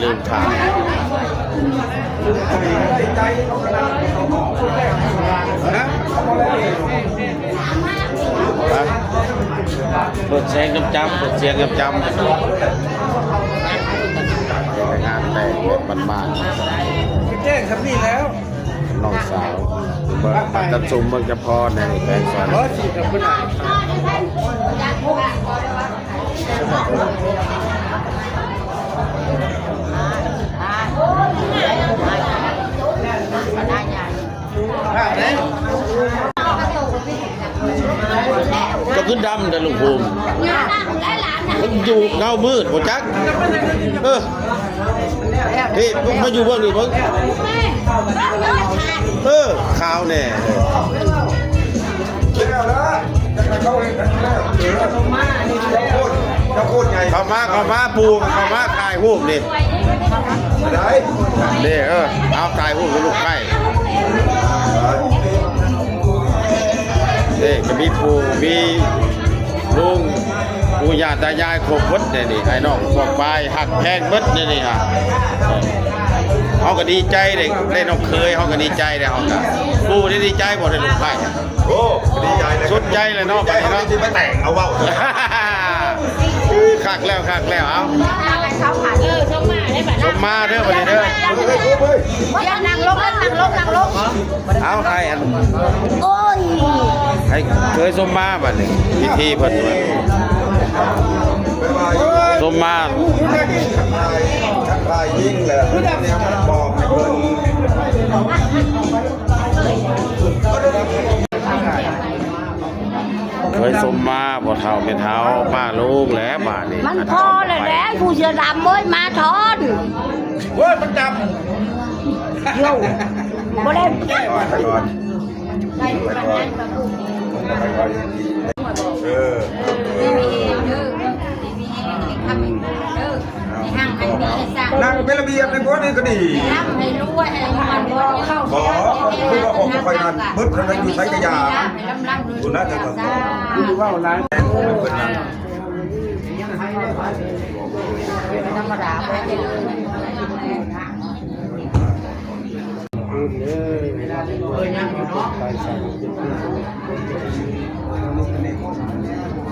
ลืมถามเปิดเสียงจำเปิดเสียงจำงานแต่งแบบบ้านๆแจ้งครับนี่แล้วน้องสาวเบิกปัตตสุมเมืองจะพอในแปลงสวนฉีดกับคนไหนก็ขึ้นดำแต่ลุงภูมิมันอยู่เงามืดหัวจักพี่มาอยู่เบื้องนี้เพิ่งข่าวแน่เขามาปูเขามาถ่ายรูปนี่นี่เอาถ่ายรูปกับลูกไก่นี่จะมีปูมีลุงปูย่าตายายครบหมดเนี่ยนี่ไอ้น้องพวกปลายหักแพงหมดเนี่ยนี่ฮะเขาก็ดีใจเลยเล่นน้องเคยเขาก็ดีใจเลยเขาก็ปูได้ดีใจหมดเลยลูกไก่โอ้ดีใจเลยสุดใจเลยเนาะไปเนาะที่ไม่แต่งเอาเว้าคักแล้วเอาชมมาเด้อบัดนี้เด้อนั่งลงเอาใครอัน โอ้ยให้เคยสมมาบัดนี้พิธีเพิ่นสมมาชักลายยิ่งเลยเนี่ยมันบอกให้เพิ่นเคยสมมาบ่เฒ่าเป็นเฒ่าป้าลูกแล้วบาดนี้มันพอเลยแหละผู้เสือดำเว้ยมาทอนเว้ยมันดโย่บ่ได้ไปก่อนนั่งเป็นระเบียบในพวกนี้ก็ดีให้รู้ว่าให้มันเข้าขอพูดว่าผมคอยนั่นมืดคนนั้นอยู่ใช้กระยาคุณน่าจะต้องดูว่าร้านธรรมดาไป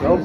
จบ